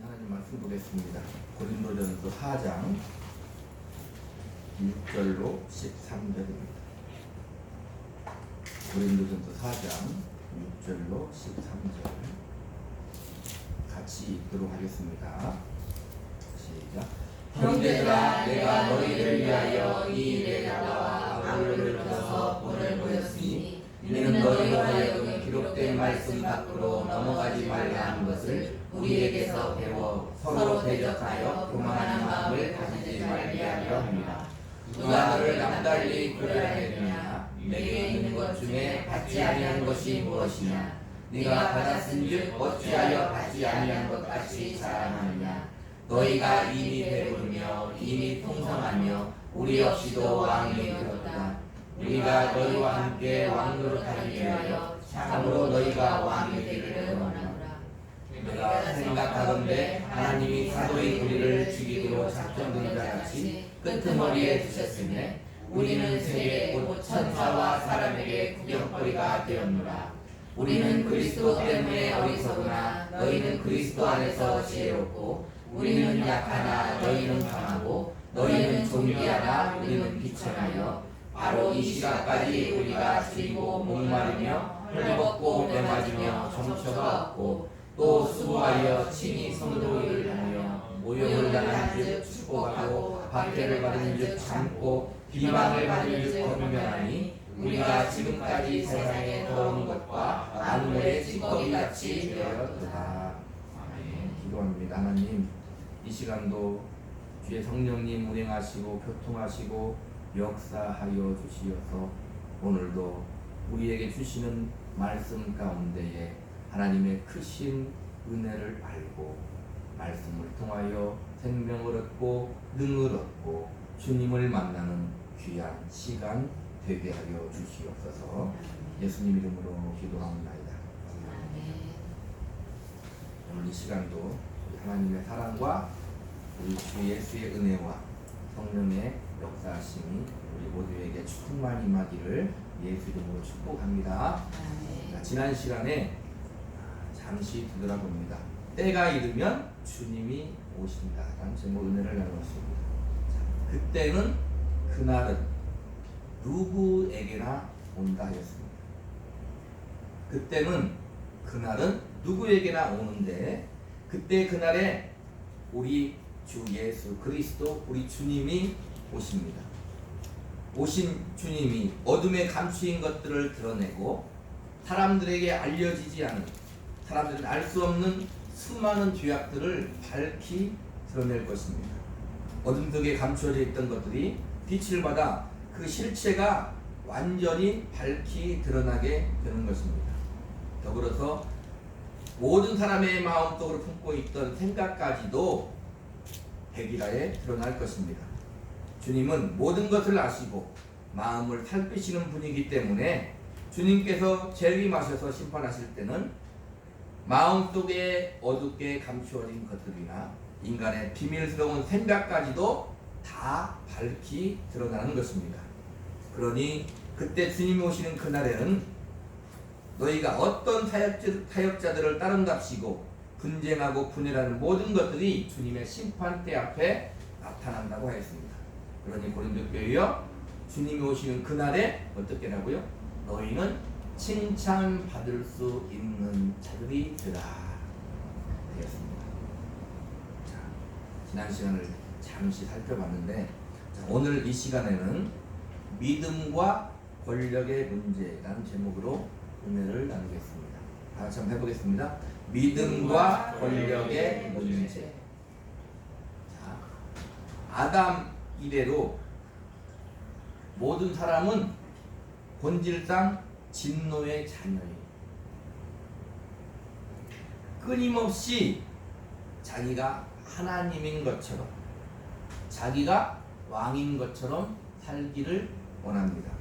하나님 말씀 보겠습니다. 고린도전서 4장 6절로 13절입니다. 고린도전서 4장 6절로 13절 같이 읽도록 하겠습니다. 시작. 형제들아, 내가 너희를 위하여 이 일에 나와 바울을 불러서 본을 보였으니 이는 너희로 하여금 기록된 말씀 밖으로 넘어가지 말라 하는 것을 우리에게서 배워 서로 대적하여 교만하는 마음을 가지지 말게 하려 합니다. 누가 너를 남달리 그러하느냐? 내게 있는 것 중에 받지 아니한 것이 무엇이냐? 네가 받았은즉 어찌하여 받지 아니한 것 같이 자랑하느냐? 너희가 이미 배부르며 이미 풍성하며 우리 역시도 왕이 되었다. 우리가 너희와 함께 왕노릇하기 위하여 참으로 너희가 왕이 되기를 원하노라. 내가 생각하건대 하나님이 사도의 우리를 죽이기로 작정된 자같이 끄트머리에 두셨으니 우리는 세계 곧 천사와 사람에게 구경거리가 되었노라. 우리는 그리스도 때문에 어리석으나 너희는 그리스도 안에서 지혜롭고 우리는 약하나 너희는 강하고 너희는 존귀하나 우리는 비천하여 바로 이 시간까지 우리가 줄이고 목마르며 헐벗고 매맞으며 정처가 없고 또 수고하여 친히 성도를 하며 모욕을 당한 즉 축복하고 박해를 받은 즉 참고 비방을 받은 즉 권면하니 우리가 지금까지 세상에 더러운 것과 만물의 찌꺼기같이 되었도다. 기도합니다. 하나님, 이 시간도 주의 성령님 운행하시고 교통하시고 역사하여 주시어서 오늘도 우리에게 주시는 말씀 가운데에 하나님의 크신 은혜를 알고 말씀을 통하여 생명을 얻고 능을 얻고 주님을 만나는 귀한 시간 되게 하여 주시옵소서. 예수님 이름으로 기도합니다. 오늘 이 시간도 하나님의 사랑과 우리 주 예수의 은혜와 성령의 역사하심이 우리 모두에게 충만히 임하기를 예수 이름으로 축복합니다. 자, 지난 시간에 잠시 되돌아봅니다. 때가 이르면 주님이 오신다 라는 제목 은혜를 나누었습니다. 자, 그때는 그날은 누구에게나 온다 하였습니다. 그때는 그날은 누구에게나 오는데 그때 그날에 우리 주 예수 그리스도 우리 주님이 오십니다. 오신 주님이 어둠에 감추인 것들을 드러내고 사람들에게 알려지지 않은 사람들은 알 수 없는 수많은 죄악들을 밝히 드러낼 것입니다. 어둠 속에 감추어져 있던 것들이 빛을 받아 그 실체가 완전히 밝히 드러나게 되는 것입니다. 더불어서 모든 사람의 마음속으로 품고 있던 생각까지도 백일하에 드러날 것입니다. 주님은 모든 것을 아시고 마음을 살피시는 분이기 때문에 주님께서 재림하셔서 심판하실 때는 마음속에 어둡게 감추어진 것들이나 인간의 비밀스러운 생각까지도 다 밝히 드러나는 것입니다. 그러니 그때 주님이 오시는 그날에는 너희가 어떤 타협자들을 따른답시고 분쟁하고 분열하는 모든 것들이 주님의 심판대 앞에 나타난다고 하였습니다. 그러니 고린도 교회여 주님이 오시는 그날에 어떻게라고요? 너희는 칭찬받을 수 있는 자들이 되라 되었습니다. 자, 지난 시간을 잠시 살펴봤는데 오늘 이 시간에는 믿음과 권력의 문제라는 제목으로 은혜를 나누겠습니다. 다 같이 한번 해보겠습니다. 믿음과 권력의 문제. 자, 아담 이래로 모든 사람은 본질상 진노의 자녀예요. 끊임없이 자기가 하나님인 것처럼 자기가 왕인 것처럼 살기를 원합니다.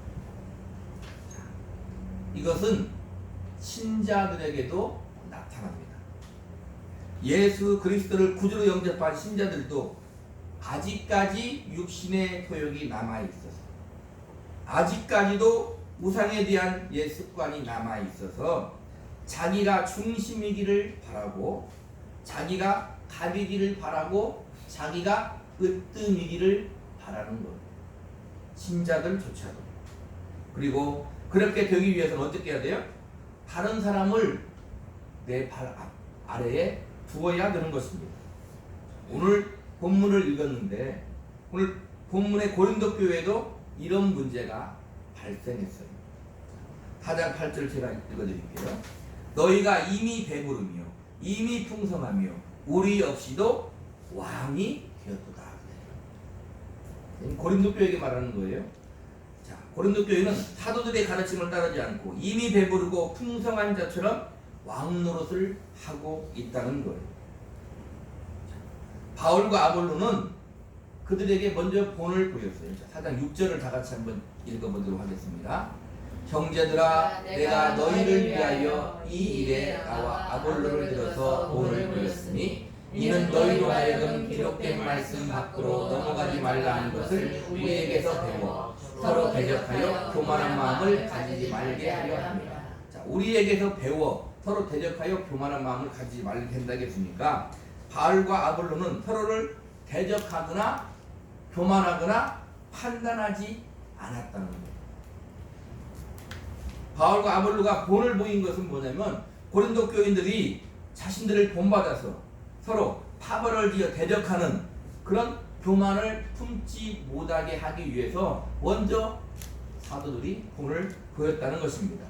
이것은 신자들에게도 나타납니다. 예수 그리스도를 구주로 영접한 신자들도 아직까지 육신의 소욕이 남아있어서 아직까지도 우상에 대한 옛 습관이 남아있어서 자기가 중심이기를 바라고 자기가 답이기를 바라고 자기가 으뜸이기를 바라는 것. 신자들조차도. 그리고 그렇게 되기 위해서는 어떻게 해야 돼요? 다른 사람을 내 발 아래에 두어야 되는 것입니다. 오늘 본문을 읽었는데 오늘 본문의 고린도 교회도 이런 문제가 발생했어요. 4장 8절 제가 읽어드릴게요. 너희가 이미 배부르며 이미 풍성하며 우리 없이도 왕이 되었도다. 고린도 교회에게 말하는 거예요. 자, 고린도 교회는 사도들의 가르침을 따르지 않고 이미 배부르고 풍성한 자처럼 왕 노릇을 하고 있다는 거예요. 자, 바울과 아볼로는 그들에게 먼저 본을 보였어요. 자, 4장 6절을 다 같이 한번 읽어보도록 하겠습니다. 형제들아, 내가 너희를 위하여 이 일에 나와 아볼로를 들어서 본을 보였으니 이는 너희로 하여금 기록된 말씀 밖으로 넘어가지 말라 하는 것을 우리에게서 배워 서로 대적하여 교만한 마음을 가지지 말게 하려 합니다. 자, 우리에게서 배워 서로 대적하여 교만한 마음을 가지지 말게 한다겠습니까? 바울과 아볼로는 서로를 대적하거나 교만하거나 판단하지 않았다는 거예요. 바울과 아볼로가 본을 보인 것은 뭐냐면 고린도 교인들이 자신들을 본받아서 서로 파벌을 지어 대적하는 그런 교만을 품지 못하게 하기 위해서 먼저 사도들이 본을 보였다는 것입니다.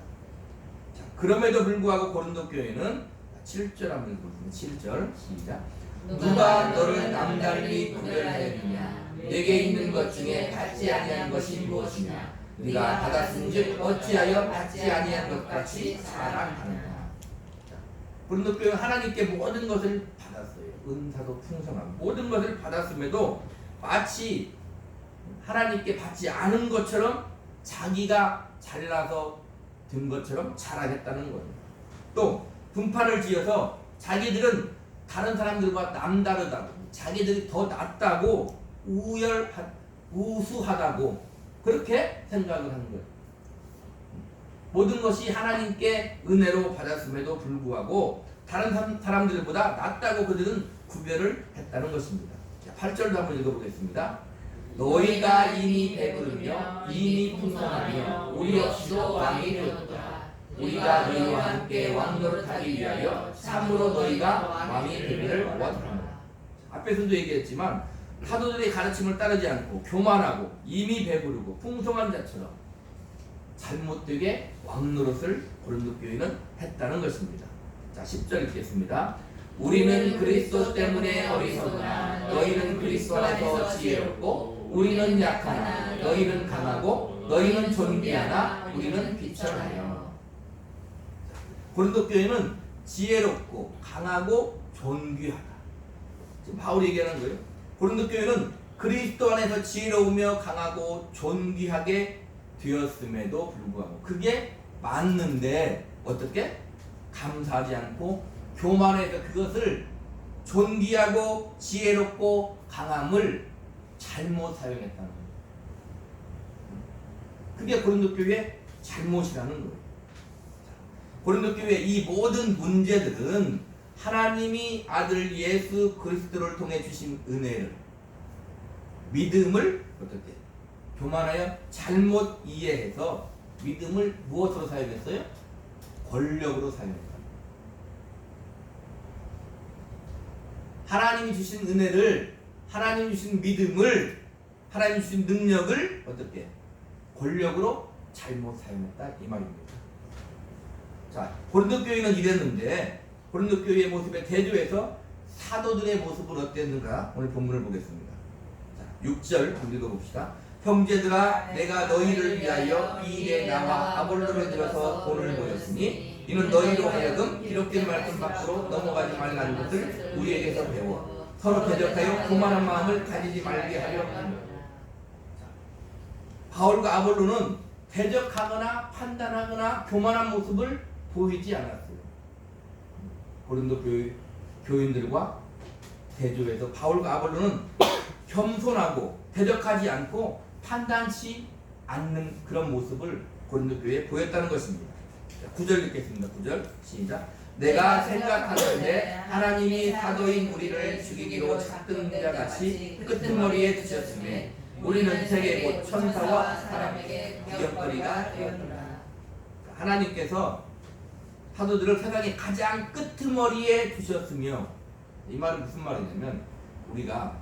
자, 그럼에도 불구하고 고린도 교회는 7절 한번 읽어보겠습니다. 7절 시작. 누가 너를 남달리 구별하였느냐? 내게 있는 것 중에 받지 아니한 것이 무엇이냐? 네가 받았은즉 어찌하여 받지 아니한 것 같이 자랑하느냐? 고린도 교회는 하나님께 모든 것을 받았어요. 은사도 풍성한 모든 것을 받았음에도 마치 하나님께 받지 않은 것처럼 자기가 잘나서 든 것처럼 자랑했다는 거예요. 또 분파를 지어서 자기들은 다른 사람들과 남다르다고, 자기들이 더 낫다고, 우수하다고 그렇게 생각을 하는 거예요. 모든 것이 하나님께 은혜로 받았음에도 불구하고 다른 사람들보다 낫다고 그들은 구별을 했다는 것입니다. 8절도 한번 읽어보겠습니다. 너희가 이미 배부르며 이미 풍성하며 우리 없이도 왕이 되었도다. 우리가 너희와 함께 왕노릇하기 위하여 참으로 너희가 왕이 되기를 원하노라. 앞에서도 얘기했지만 사도들의 가르침을 따르지 않고 교만하고 이미 배부르고 풍성한 자처럼 잘못되게 왕노릇을 고린도 교회는 했다는 것입니다. 자, 10절 읽겠습니다. 우리는 그리스도 때문에 어리석으나 너희는 그리스도 안에서 지혜롭고 우리는 약하나 너희는 강하고 너희는 존귀하나 우리는 비천하여. 고린도 교회는 지혜롭고 강하고 존귀하다. 지금 바울이 얘기하는 거예요. 고린도 교회는 그리스도 안에서 지혜로우며 강하고 존귀하게 되었음에도 불구하고 그게 맞는데 어떻게? 감사하지 않고 교만해서 그것을 존귀하고 지혜롭고 강함을 잘못 사용했다는 거예요. 그게 고린도 교회의 잘못이라는 거예요. 고린도 교회의 이 모든 문제들은 하나님이 아들 예수 그리스도를 통해 주신 은혜를, 믿음을 어떻게? 교만하여 잘못 이해해서 믿음을 무엇으로 사용했어요? 권력으로 사용했다. 하나님이 주신 은혜를, 하나님이 주신 믿음을, 하나님이 주신 능력을 어떻게? 권력으로 잘못 사용했다 이 말입니다. 자, 고린도 교회는 이랬는데 고린도 교회의 모습에 대조해서 사도들의 모습은 어땠는가 오늘 본문을 보겠습니다. 자, 6절 읽어봅시다. 형제들아, 내가 너희를 위하여 이 일에 나와 아볼로를 들어서 본을 보였으니 이는 너희로 하여금 기록된 말씀 밖으로 넘어가지 말라는 것을 우리에게서 배워 서로 대적하여 교만한 마음을 가지지 말게 하려 합니다. 바울과 아볼로는 대적하거나 판단하거나 교만한 모습을 보이지 않았어요. 고린도 교인들과 대조해서 바울과 아볼로는 겸손하고 대적하지 않고 판단치 않는 그런 모습을 고린도 교회에 보였다는 것입니다. 9절 읽겠습니다. 9절 시작. 내가 생각하는데 하나님이 사도인 우리를 죽이기로 작든 자같이 끄트머리에 드셨으니 우리는 세계 곧 천사와 사람에게 구경거리가 되었노라. 하나님께서 사도들을 세상의 가장 끄트머리에 두셨으며, 이 말은 무슨 말이냐면, 우리가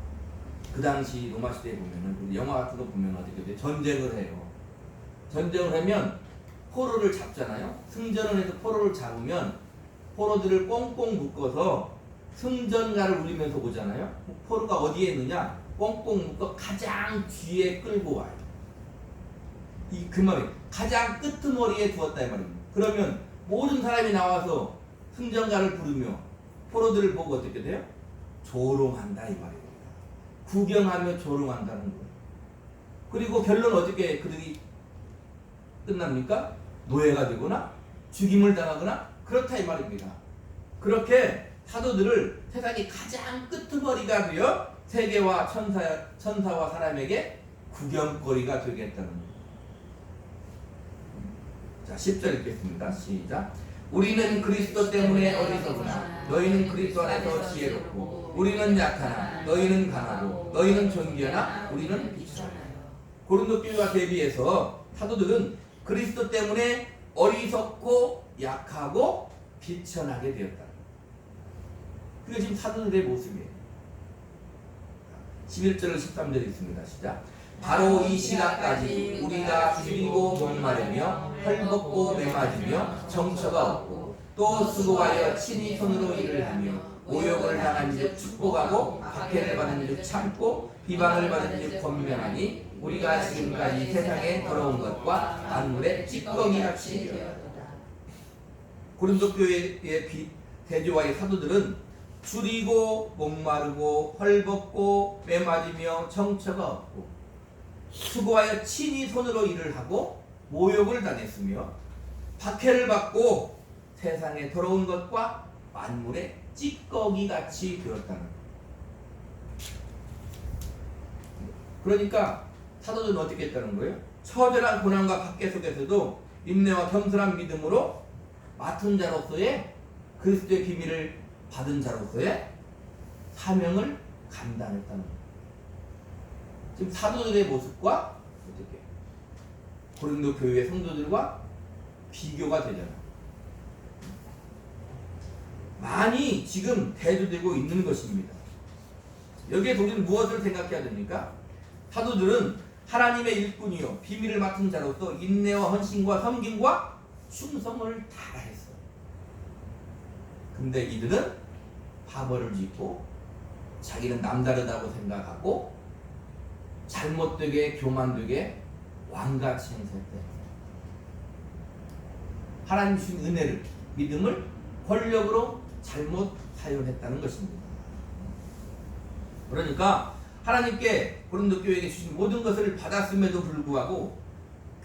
그 당시 로마 시대에 보면은 우리 영화 같은 거 보면 어떻게 돼? 전쟁을 해요. 전쟁을 하면 포로를 잡잖아요. 승전을 해서 포로를 잡으면 포로들을 꽁꽁 묶어서 승전가를 울리면서 오잖아요. 포로가 어디에 있느냐? 꽁꽁 묶어 가장 뒤에 끌고 와요. 그 말이 가장 끄트머리에 두었다 이 말입니다. 그러면 모든 사람이 나와서 승전가를 부르며 포로들을 보고 어떻게 돼요? 조롱한다 이 말입니다. 구경하며 조롱한다는 거예요. 그리고 결론 어떻게 그들이 끝납니까? 노예가 되거나 죽임을 당하거나 그렇다 이 말입니다. 그렇게 사도들을 세상의 가장 끄트머리가 되어 세계와 천사와 사람에게 구경거리가 되겠다는 거예요. 자, 10절 읽겠습니다. 시작. 우리는 그리스도 때문에 어리석으나 너희는 그리스도 안에서 지혜롭고, 우리는 약하나 너희는 강하고, 너희는 존귀하나 우리는 비천하여. 고린도 교회와 대비해서 사도들은 그리스도 때문에 어리석고 약하고 비천하게 되었다. 그게 지금 사도들의 모습이에요. 11절 13절 있습니다. 시작. 바로 이 시간까지 우리가 죽이고 목마르며 헐벗고 매맞으며 정처가 없고, 또 수고하여 친히 손으로 일을 하며 모욕을 당한 즉 축복하고 박해를 받은 즉 참고 비방을 받은 즉 권면하니 우리가 지금까지 세상에 더러운 것과 만물의 찌꺼기같이 되었다. 고린도 교회의 대조와의 사도들은 줄이고 목마르고 헐벗고 매맞으며 정처가 없고, 수고하여 친히 손으로 일을 하고 모욕을 당했으며 박해를 받고 세상에 더러운 것과 만물의 찌꺼기같이 되었다는 것. 그러니까 사도들은 어떻게 했다는 거예요? 처절한 고난과 박해 속에서도 인내와 겸손한 믿음으로 맡은 자로서의 그리스도의 비밀을 받은 자로서의 사명을 감당했다는 거예요. 지금 사도들의 모습과 어떻게 고린도 교회의 성도들과 비교가 되잖아요. 많이 지금 대두되고 있는 것입니다. 여기에 우리는 무엇을 생각해야 됩니까? 사도들은 하나님의 일꾼이요 비밀을 맡은 자로서 인내와 헌신과 섬김과 충성을 다했어요. 근데 이들은 파벌을 짓고 자기는 남다르다고 생각하고 잘못되게 교만되게 왕같이 행세했대요. 하나님 주신 은혜를, 믿음을 권력으로 잘못 사용했다는 것입니다. 그러니까 하나님께 고린도 교회에게 주신 모든 것을 받았음에도 불구하고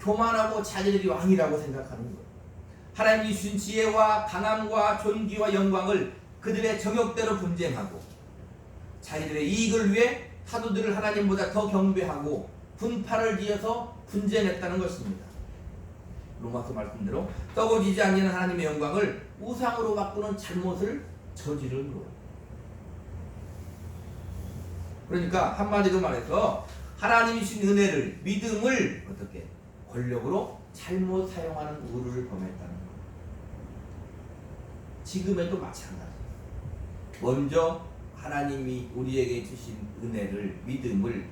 교만하고 자기들이 왕이라고 생각하는 거예요. 하나님이 주신 지혜와 강함과 존귀와 영광을 그들의 정욕대로 분쟁하고 자기들의 이익을 위해 사도들을 하나님보다 더 경배하고 분파를 지어서 분쟁했다는 것입니다. 로마서 말씀대로 썩어지지 않는 하나님의 영광을 우상으로 바꾸는 잘못을 저지른 거예요. 그러니까 한마디로 말해서 하나님이 주신 은혜를, 믿음을 어떻게 권력으로 잘못 사용하는 우를 범했다는 거예요. 지금에도 마찬가지예요. 먼저 하나님이 우리에게 주신 은혜를, 믿음을,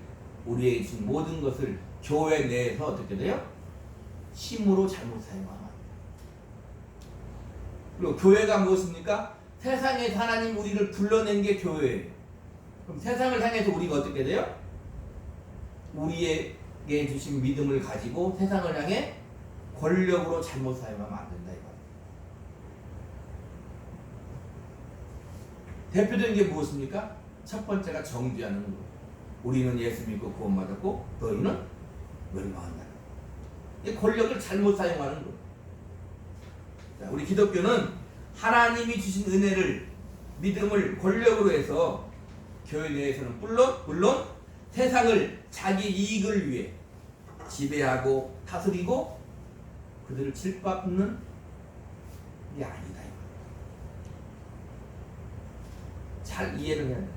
우리에게 주신 모든 것을 교회 내에서 어떻게 돼요? 힘으로 잘못 사용하면. 그리고 교회가 무엇입니까? 세상에서 하나님 우리를 불러낸 게 교회예요. 그럼 세상을 향해서 우리가 어떻게 돼요? 우리에게 주신 믿음을 가지고 세상을 향해 권력으로 잘못 사용하면 안 된다 이거. 대표적인 게 무엇입니까? 첫 번째가 정죄하는 거. 우리는 예수 믿고 구원받았고 너희는 멸망한다. 이 권력을 잘못 사용하는 거. 자, 우리 기독교는 하나님이 주신 은혜를, 믿음을 권력으로 해서 교회 내에서는 물론 세상을 자기 이익을 위해 지배하고 다스리고 그들을 질밟는 게 아니다. 잘 이해를 해야 돼요.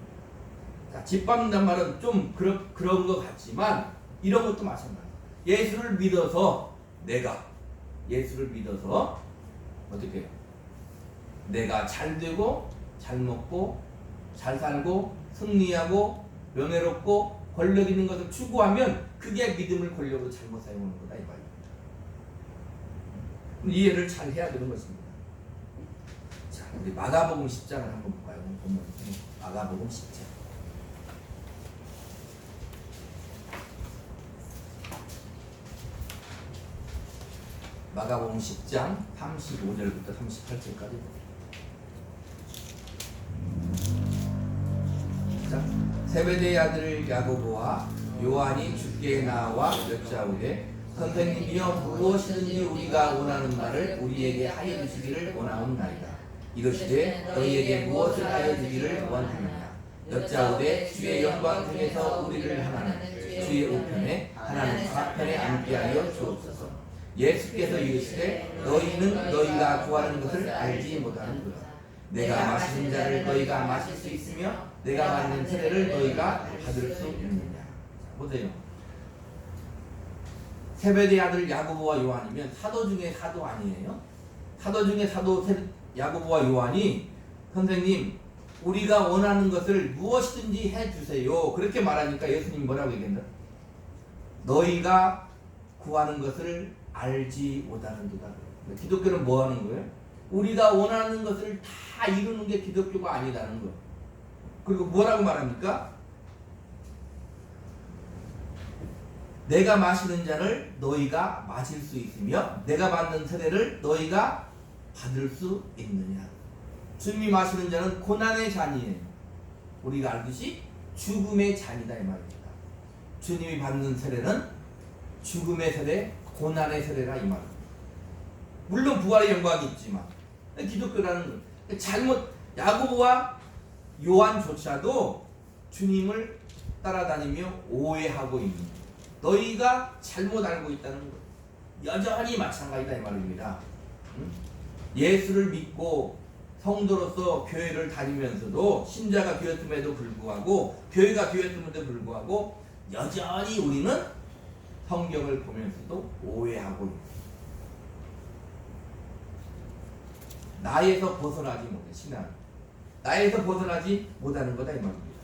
자, 짓밟는단 말은 좀 그런 것 같지만 이런 것도 마찬가지예요. 예수를 믿어서 예수를 믿어서 어떻게 해요? 내가 잘 되고 잘 먹고 잘 살고 승리하고 명예롭고 권력 있는 것을 추구하면 그게 믿음을 권력으로 잘못 사용하는 거다 이 말이에요. 이해를 잘 해야 되는 것입니다. 자, 우리 마가복음 10장을 한번 볼까요? 본문 마가복음 10장. 마가복음 10장 35절부터 38절까지 자, 세베대의 아들 야고보와 요한이 주께 나와 여짜오되 선생님이여 무엇이든지 우리가 원하는 말을 우리에게 하여 주시기를 원하옵나이다. 이르시되 너희에게 무엇을 하여 주기를 원하느냐. 여짜오되 주의 영광 중에서 우리를 하나는 주의 우편에 하나는 좌편에 앉게 하여 주옵소서. 예수께서 이르시되 너희는 너희가 구하는 것을 알지 못하는구나. 내가 마시는 자를 너희가 마실 수 있으며 내가 받는 세례를 너희가 받을 수 있느냐. 보세요. 세베대의 아들 야고보와 요한이면 사도 중에 사도 아니에요? 사도 중에 사도 야고보와 요한이 선생님 우리가 원하는 것을 무엇이든지 해주세요 그렇게 말하니까 예수님 뭐라고 얘기했나? 너희가 구하는 것을 알지 못하는도다. 기독교는 뭐 하는 거예요? 우리가 원하는 것을 다 이루는 게 기독교가 아니라는 거. 그리고 뭐라고 말합니까? 내가 마시는 잔을 너희가 마실 수 있으며 내가 받는 세례를 너희가 받을 수 있느냐. 주님이 마시는 잔은 고난의 잔이에요. 우리가 알듯이 죽음의 잔이다 이 말입니다. 주님이 받는 세례는 죽음의 세례, 고난의 세례라 이 말입니다. 물론 부활의 영광이 있지만 기독교라는 건 잘못 야고보와 요한조차도 주님을 따라다니며 오해하고 있는 거예요. 너희가 잘못 알고 있다는 것 여전히 마찬가지다 이 말입니다. 예수를 믿고 성도로서 교회를 다니면서도 신자가 되었음에도 불구하고 교회가 되었음에도 불구하고 여전히 우리는 성경을 보면서도 오해하고 있는 나에서 벗어나지 못해 신앙 나에서 벗어나지 못하는 거다 이 말입니다.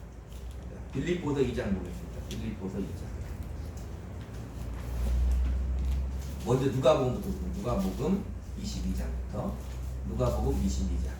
빌립보서 2장 보겠습니다. 빌립보서 2장 먼저 누가복음부터 누가복음 22장부터 누가복음 22장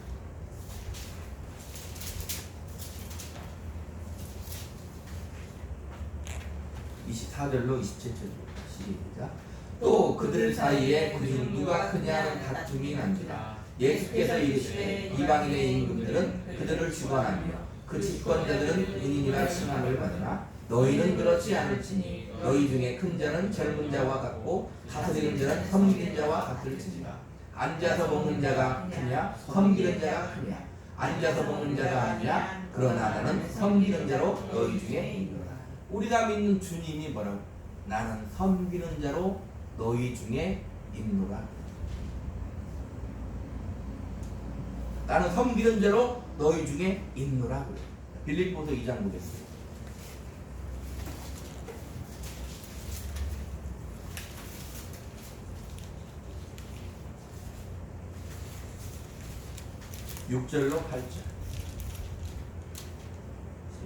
24절로 27절입니다. 시작. 또 그들 사이에 그중 누가 크냐는 다툼이 난지라. 예수께서 이르시되 이방인의 임금들은 그들을 주관하며 그 집권자들은 은인이라 칭함을 받으나 너희는 그렇지 않을지니 너희 중에 큰 자는 젊은 자와 같고 다스리는 자는 섬기는 자와 같을지니라. 앉아서 먹는 자가 크냐 섬기는 자가 크냐. 앉아서 먹는 자가 아니냐 그러나 나는 섬기는 자로 너희 중에 있노라. 우리가 믿는 주님이 뭐라고? 나는 섬기는 자로 너희 중에 있노라. 나는 섬기는 자로 너희 중에 있노라. 빌립보서 2장 보겠습니다. (6절로 8절)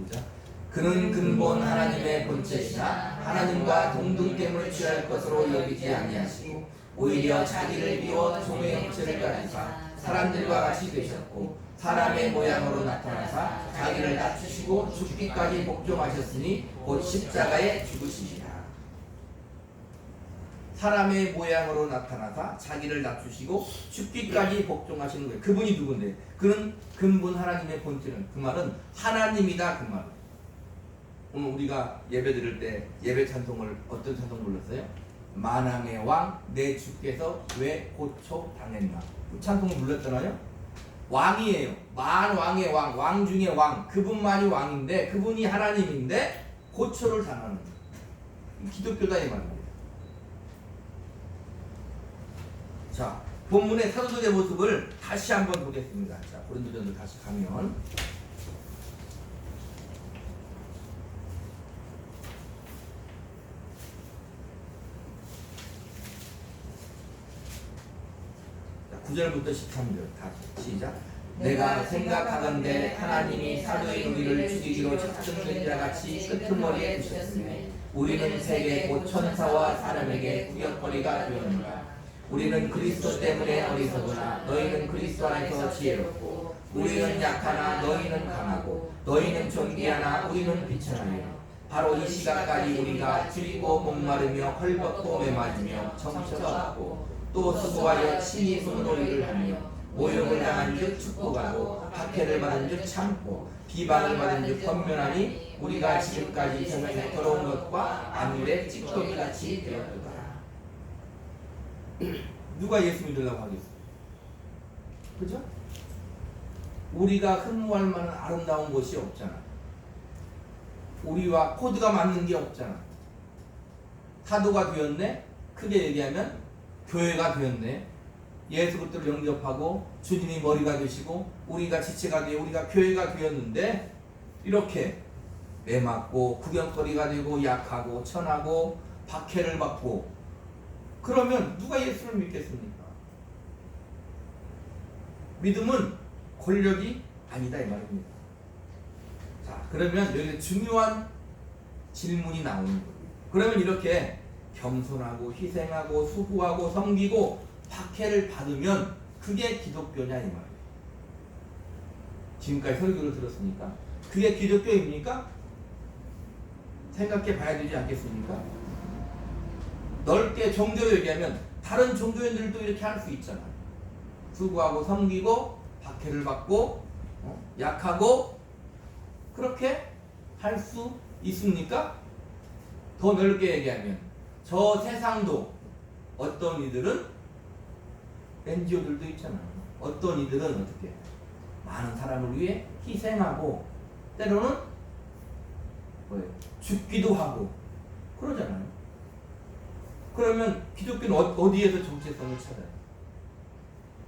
시작. 그는 근본 하나님의 본체시나 하나님과 동등됨을 취할 것으로 여기지 아니하시고 오히려 자기를 비워 종의 형체를 가지사 사람들과 같이 되셨고 사람의 모양으로 나타나사 자기를 낮추시고 죽기까지 복종하셨으니 곧 십자가에 죽으시니라. 사람의 모양으로 나타나사 자기를 낮추시고 죽기까지 복종하시는 거예요. 그분이 누군데? 그는 근본 하나님의 본체는 그 말은 하나님이다 그 말은. 오늘 우리가 예배 드릴 때 예배 찬송을 어떤 찬송 불렀어요? 만왕의 왕 내 주께서 왜 고초 당했나. 그 찬송을 불렀잖아요. 왕이에요. 만왕의 왕, 왕 중의 왕. 그분만이 왕인데 그분이 하나님인데 고초를 당하는 거예요. 기독교다 이 말입니다. 자, 본문의 사도들의 모습을 다시 한번 보겠습니다. 자, 고린도전서 다시 가면 9절부터 13절 다 시작. 내가 생각하건대 하나님이 사도인 우리를 죽이기로 작정된 자같이 끄트머리에 두셨으니 우리는 세계 곧 천사와 사람에게 구역거리가 되었노라. 우리는 그리스도 때문에 어리석으나 너희는 그리스도 안에서 지혜롭고 우리는 약하나 너희는 강하고 너희는 존귀하나 우리는 비천하여 바로 이 시간까지 우리가 줄이고 목마르며 헐벗고 매맞으며 정처가 받고 또 수고하여 친히 손놀이를 하며 모욕을 당한 즉 축복하고 박해를 받은 즉 참고 비방을 받은 즉 권면하니 우리가 지금까지 세상에 더러운 것과 안일의 찌꺼기같이 되었도다. 누가 예수 믿으려고 하겠어? 그죠? 우리가 흠모할 만한 아름다운 것이 없잖아. 우리와 코드가 맞는 게 없잖아. 사도가 되었네? 크게 얘기하면 교회가 되었네. 예수 그리스도를 영접하고 주님이 머리가 되시고 우리가 지체가 되어 우리가 교회가 되었는데 이렇게 매맞고 구경거리가 되고 약하고 천하고 박해를 받고 그러면 누가 예수를 믿겠습니까? 믿음은 권력이 아니다 이 말입니다. 자, 그러면 여기 중요한 질문이 나오는 거예요. 그러면 이렇게 겸손하고 희생하고 수고하고 섬기고 박해를 받으면 그게 기독교냐 이 말이에요. 지금까지 설교를 들었으니까 그게 기독교입니까? 생각해 봐야 되지 않겠습니까? 넓게 종교로 얘기하면 다른 종교인들도 이렇게 할 수 있잖아요. 수고하고 섬기고 박해를 받고 약하고 그렇게 할 수 있습니까? 더 넓게 얘기하면 저 세상도 어떤 이들은 NGO들도 있잖아요. 어떤 이들은 어떻게 많은 사람을 위해 희생하고 때로는 죽기도 하고 그러잖아요. 그러면 기독교는 어디에서 정체성을 찾아요?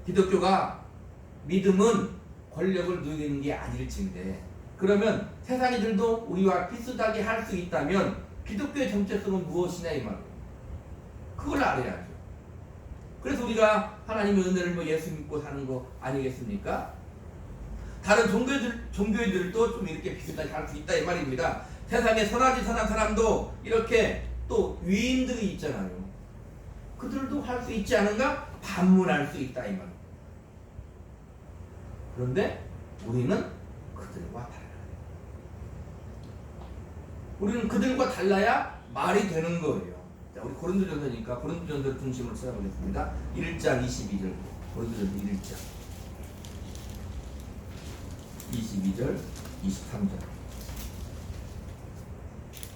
기독교가 믿음은 권력을 누리는 게 아닐진데 그러면 세상이들도 우리와 비슷하게 할 수 있다면 기독교의 정체성은 무엇이냐 이 말이에요. 그걸 알아야죠. 그래서 우리가 하나님의 은혜를 뭐 예수 믿고 사는 거 아니겠습니까? 다른 종교인들도 좀 이렇게 비슷하게 할 수 있다 이 말입니다. 세상에 선한 사람도 이렇게 또 위인들이 있잖아요. 그들도 할 수 있지 않은가? 반문할 수 있다 이 말입니다. 그런데 우리는 그들과 달라요. 우리는 그들과 달라야 말이 되는 거예요. 자, 우리 고린도전서니까 고린도전서 중심으로 찾아보겠습니다. 1장 22절 고린도전서 1장 22절 23절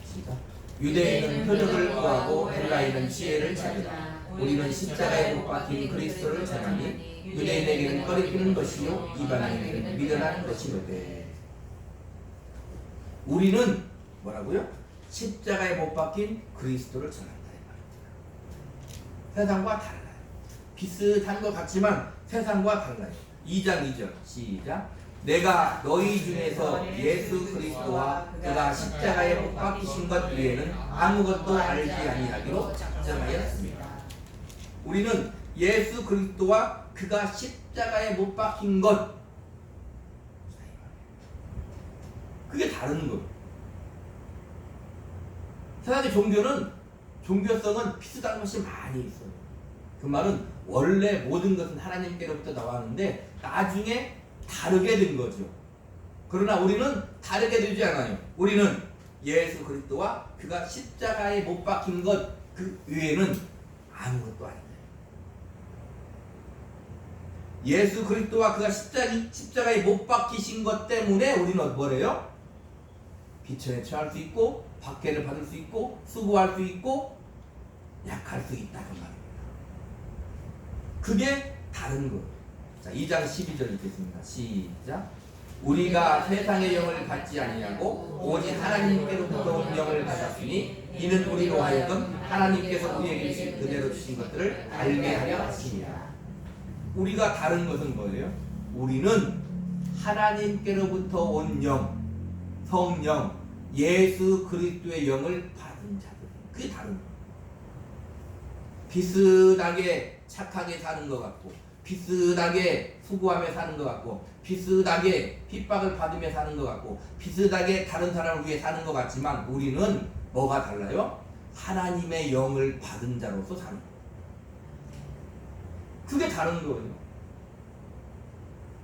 시작. 유대인은 표적을 구하고 헬라인은 지혜를 찾으라. 우리는 십자가에 못 박힌 그리스도를 전하니 유대인에게는 꺼리끼는 것이요 이방인에게는 미련한 것이로되. 우리는 뭐라고요? 십자가에 못 박힌 그리스도를 전한다 이 말입니다. 세상과 달라요. 비슷한 것 같지만 세상과 달라요. 2장 2절 시작. 내가 너희 중에서 예수 그리스도와 그가 십자가에 못 박히신 것 외에는 아무것도 알지 아니하기로 작정하였습니다. 우리는 예수 그리스도와 그가 십자가에 못 박힌 것 그게 다른 거예요. 세상의 종교성은 비슷한 것이 많이 있어요. 그 말은 원래 모든 것은 하나님께로부터 나왔는데 나중에 다르게 된 거죠. 그러나 우리는 다르게 되지 않아요. 우리는 예수 그리스도와 그가 십자가에 못 박힌 것 그 외에는 아무것도 아니다. 예수 그리스도와 그가 십자가에 못 박히신 것 때문에 우리는 뭐래요? 비천에 처할 수 있고 박해를 받을 수 있고 수고할 수 있고 약할 수 있다는 말입니다. 그게 다른 거예요. 자, 2장 12절 읽겠습니다. 시작. 우리가 세상의 영을 받지 아니하고 오직 하나님께로부터 온 영을 받았으니 이는 우리로 하여금 하나님께서 우리에게 주신 그대로 주신 것들을 알게 하려 하시니라. 우리가 다른 것은 뭐예요? 우리는 하나님께로부터 온 영, 성령, 예수 그리스도의 영을 받은 자들. 그게 다른 거예요. 비슷하게 착하게 사는 것 같고 비슷하게 수고하며 사는 것 같고, 비슷하게 핍박을 받으며 사는 것 같고, 비슷하게 다른 사람을 위해 사는 것 같지만 우리는 뭐가 달라요? 하나님의 영을 받은 자로서 사는 거예요. 그게 다른 거예요.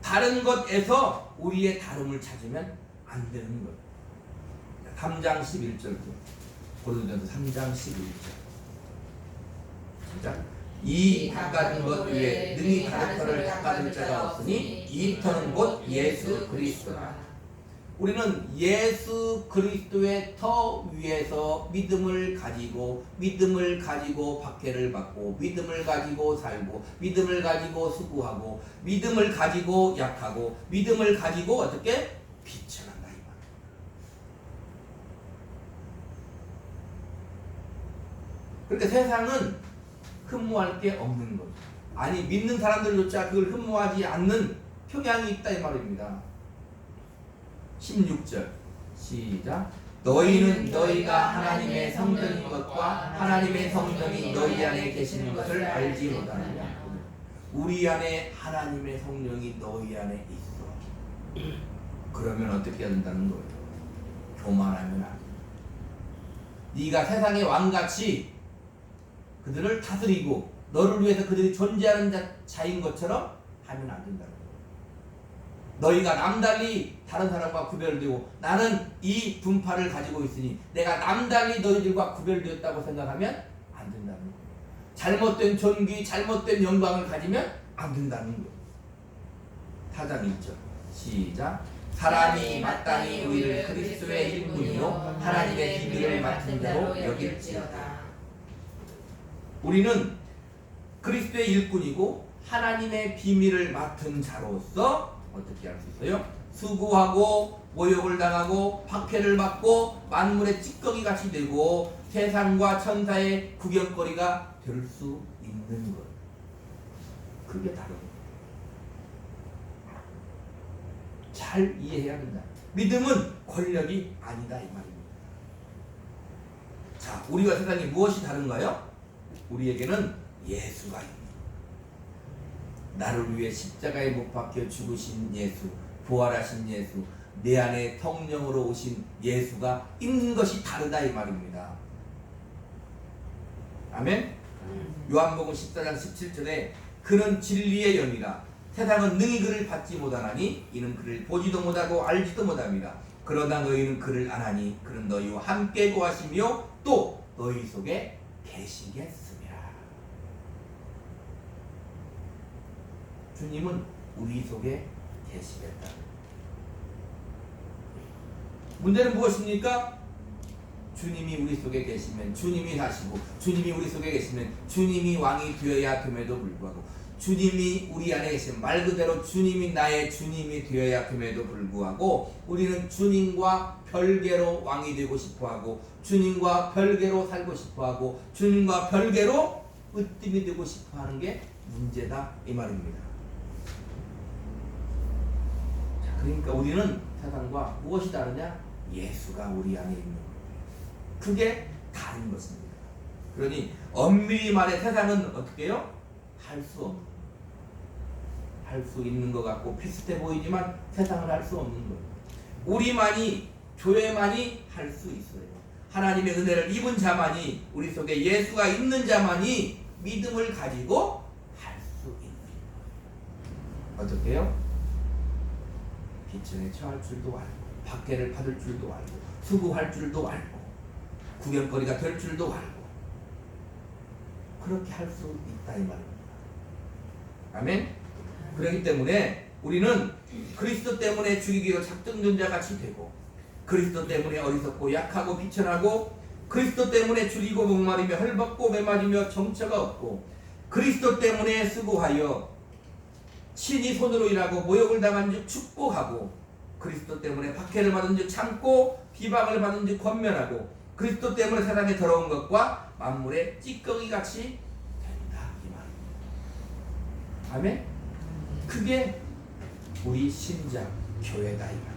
다른 것에서 우리의 다름을 찾으면 안 되는 거예요. 3장 11절, 고린도전서 3장 11절. 시작. 이 닦아진 것 위에 능히 다른 터를 닦아줄 자가 없으니 이 터는 곧 예수 그리스도라. 우리는 예수 그리스도의 터 위에서 믿음을 가지고 박해를 받고, 믿음을 가지고 살고, 믿음을 가지고 수고하고, 믿음을 가지고 약하고, 믿음을 가지고 어떻게 비천한다 이 말. 그러니까 세상은 흠모할 게 없는 거죠. 아니, 믿는 사람들조차 그걸 흠모하지 않는 평양이 있다 이 말입니다. 16절 시작. 너희는 너희가 하나님의 성전인 것과 하나님의 성령이 너희 안에 계시는 것을 알지 못하느냐. 우리 안에 하나님의 성령이 너희 안에 있어. 그러면 어떻게 해야 된다는 거예요? 교만하면 안 돼. 네가 세상의 왕같이 그들을 다스리고 너를 위해서 그들이 존재하는 자인 것처럼 하면 안 된다는 거예요. 너희가 남달리 다른 사람과 구별되고 나는 이 분파를 가지고 있으니 내가 남달리 너희들과 구별되었다고 생각하면 안 된다는 거예요. 잘못된 존귀, 잘못된 영광을 가지면 안 된다는 거예요. 4장 1절 시작. 사람이 마땅히 우리를 그리스도의 일꾼이요 하나님의 비밀을 맡은 자로 여길지어다. 우리는 그리스도의 일꾼이고 하나님의 비밀을 맡은 자로서 어떻게 할 수 있어요? 수고하고 모욕을 당하고 박해를 받고 만물의 찌꺼기 같이 되고 세상과 천사의 구경거리가 될 수 있는 것. 그게 다른 거예요. 잘 이해해야 된다. 믿음은 권력이 아니다 이 말입니다. 자, 우리와 세상이 무엇이 다른가요? 우리에게는 예수가 있는, 나를 위해 십자가에 못 박혀 죽으신 예수, 부활하신 예수, 내 안에 성령으로 오신 예수가 있는 것이 다르다 이 말입니다. 아멘? 요한복음 14장 17절에 그는 진리의 영이라 세상은 능히 그를 받지 못하나니 이는 그를 보지도 못하고 알지도 못합니다. 그러나 너희는 그를 아나니 그는 너희와 함께 거하시며 또 너희 속에 계시겠습니다. 주님은 우리 속에 계시겠다. 문제는 무엇입니까? 주님이 우리 속에 계시면, 주님이 사시고 주님이 우리 속에 계시면 주님이 왕이 되어야 됨에도 불구하고, 주님이 우리 안에 계시면 말 그대로 주님이 나의 주님이 되어야 됨에도 불구하고 우리는 주님과 별개로 왕이 되고 싶어하고 주님과 별개로 살고 싶어하고 주님과 별개로 으뜸이 되고 싶어하는 게 문제다 이 말입니다. 그러니까 우리는 세상과 무엇이 다르냐? 예수가 우리 안에 있는 거예요. 그게 다른 것입니다. 그러니 엄밀히 말해 세상은 어떻게 해요? 할 수 없는, 할 수 있는 것 같고 비슷해 보이지만 세상을 할 수 없는 거예요. 우리만이, 교회만이 할 수 있어요. 하나님의 은혜를 입은 자만이, 우리 속에 예수가 있는 자만이 믿음을 가지고 할 수 있는 거예요. 어떻게 해요? 비천에 처할 줄도 알고, 박해를 받을 줄도 알고, 수고할 줄도 알고, 구경거리가 될 줄도 알고, 그렇게 할 수 있다 이 말입니다. 아멘? 그렇기 때문에 우리는 그리스도 때문에 죽이기로 작정된 자 같이 되고, 그리스도 때문에 어리석고 약하고 비천하고, 그리스도 때문에 줄이고 목마르며 헐벗고 매맞으며 정처가 없고, 그리스도 때문에 수고하여 친히 손으로 일하고 모욕을 당한 즉 축복하고, 그리스도 때문에 박해를 받은 즉 참고 비방을 받은 즉 권면하고, 그리스도 때문에 세상에 더러운 것과 만물의 찌꺼기같이 된다 이 말입니다. 아멘? 그게 우리 신자 교회다 이 말입니다.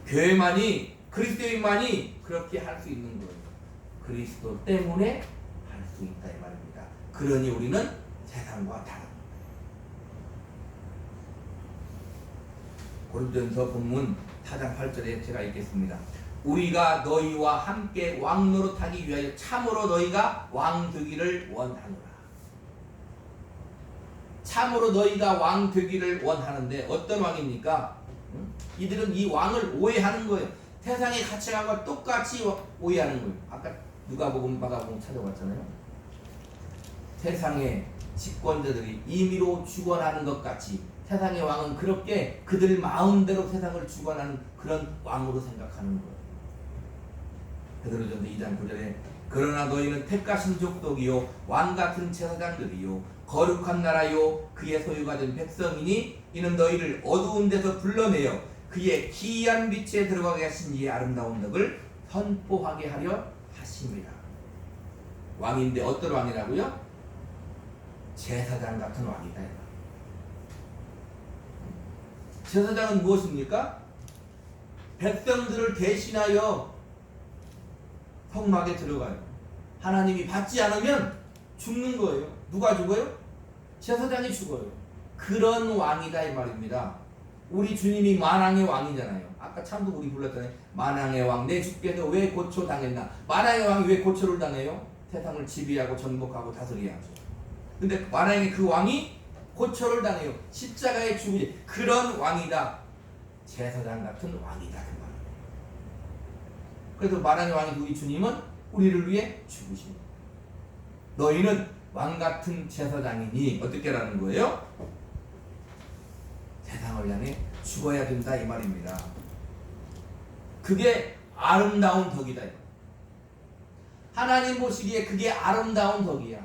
교회만이, 그리스도인만이 그렇게 할 수 있는 거예요. 그리스도 때문에 할 수 있다 이 말입니다. 그러니 우리는 세상과 다릅니다. 고린도전서 본문 4장 8절에 제가 읽겠습니다. 우리가 너희와 함께 왕 노릇하기 위하여 참으로 너희가 왕 되기를 원하노라. 참으로 너희가 왕 되기를 원하는데 어떤 왕입니까? 이들은 이 왕을 오해하는 거예요. 세상의 가치관과 똑같이 오해하는 거예요. 아까 누가복음, 마가복음 찾아봤잖아요. 세상의 집권자들이 임의로 주관하는 것 같이 세상의 왕은 그렇게 그들 마음대로 세상을 주관하는 그런 왕으로 생각하는 거예요. 베드로전서 2장 9절에 그러나 너희는 택하신 족속이요 왕같은 제사장들이요 거룩한 나라요 그의 소유가 된 백성이니 이는 너희를 어두운 데서 불러내어 그의 기이한 빛에 들어가게 하신 이의 아름다운 덕을 선포하게 하려 하십니다. 왕인데 어떤 왕이라고요? 제사장 같은 왕이다. 제사장은 무엇입니까? 백성들을 대신하여 성막에 들어가요. 하나님이 받지 않으면 죽는 거예요. 누가 죽어요? 제사장이 죽어요. 그런 왕이다 이 말입니다. 우리 주님이 만왕의 왕이잖아요. 아까 참도 우리 불렀잖아요. 만왕의 왕 내 주께서 왜 고초당했나. 만왕의 왕이 왜 고초를 당해요? 세상을 지배하고 정복하고 다스려야죠. 근데 만왕의 그 왕이 고초를 당해요. 십자가에 죽으니 그런 왕이다. 제사장 같은 왕이다 그 말. 그래서 만왕의 왕이 우리 주님은 우리를 위해 죽으십니다. 너희는 왕 같은 제사장이니 어떻게 라는 거예요? 세상을 향해 죽어야 된다 이 말입니다. 그게 아름다운 덕이다. 하나님 보시기에 그게 아름다운 덕이야.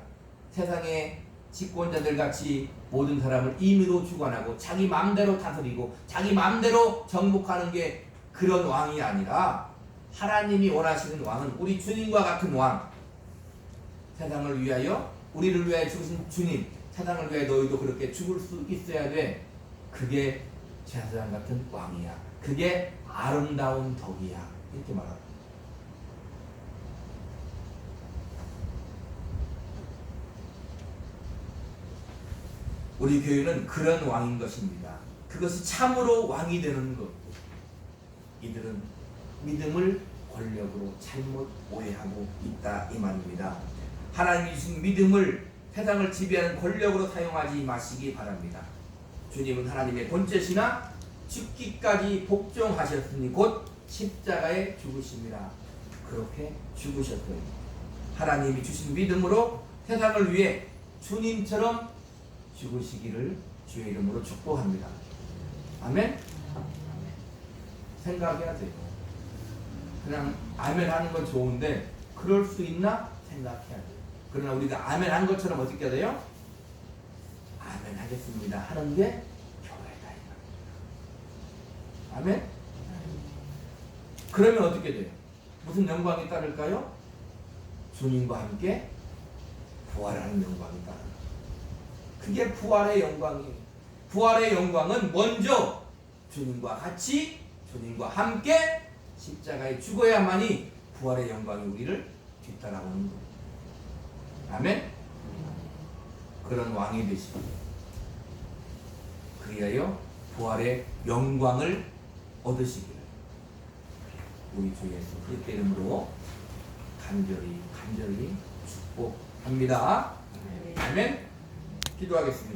세상의 집권자들 같이 모든 사람을 임의로 주관하고 자기 마음대로 다스리고 자기 마음대로 정복하는 게 그런 왕이 아니라 하나님이 원하시는 왕은 우리 주님과 같은 왕. 세상을 위하여 우리를 위하여 죽으신 주님. 세상을 위하여 너희도 그렇게 죽을 수 있어야 돼. 그게 제사장 같은 왕이야. 그게 아름다운 덕이야. 이렇게 말합니다. 우리 교회는 그런 왕인 것입니다. 그것이 참으로 왕이 되는 것. 이들은 믿음을 권력으로 잘못 오해하고 있다 이 말입니다. 하나님이 주신 믿음을 세상을 지배하는 권력으로 사용하지 마시기 바랍니다. 주님은 하나님의 본체시나 죽기까지 복종하셨으니 곧 십자가에 죽으십니다. 그렇게 죽으셨어요. 하나님이 주신 믿음으로 세상을 위해 주님처럼 죽으시기를 주의 이름으로 축복합니다. 아멘? 생각해야 돼요. 그냥 아멘 하는 건 좋은데 그럴 수 있나? 생각해야 돼요. 그러나 우리가 아멘 한 것처럼 어떻게 해야 돼요? 아멘 하겠습니다 하는 게 교회다. 아멘? 그러면 어떻게 돼요? 무슨 영광이 따를까요? 주님과 함께 부활하는 영광이 따릅니다. 그게 부활의 영광이에요. 부활의 영광은 먼저 주님과 같이 주님과 함께 십자가에 죽어야만이 부활의 영광이 우리를 뒤따라오는 거예요. 아멘? 그런 왕이 되시고 그리하여 부활의 영광을 얻으시기를 우리 주 예수 그리스도의 이름으로 간절히 축복합니다. 아멘. 기도하겠습니다.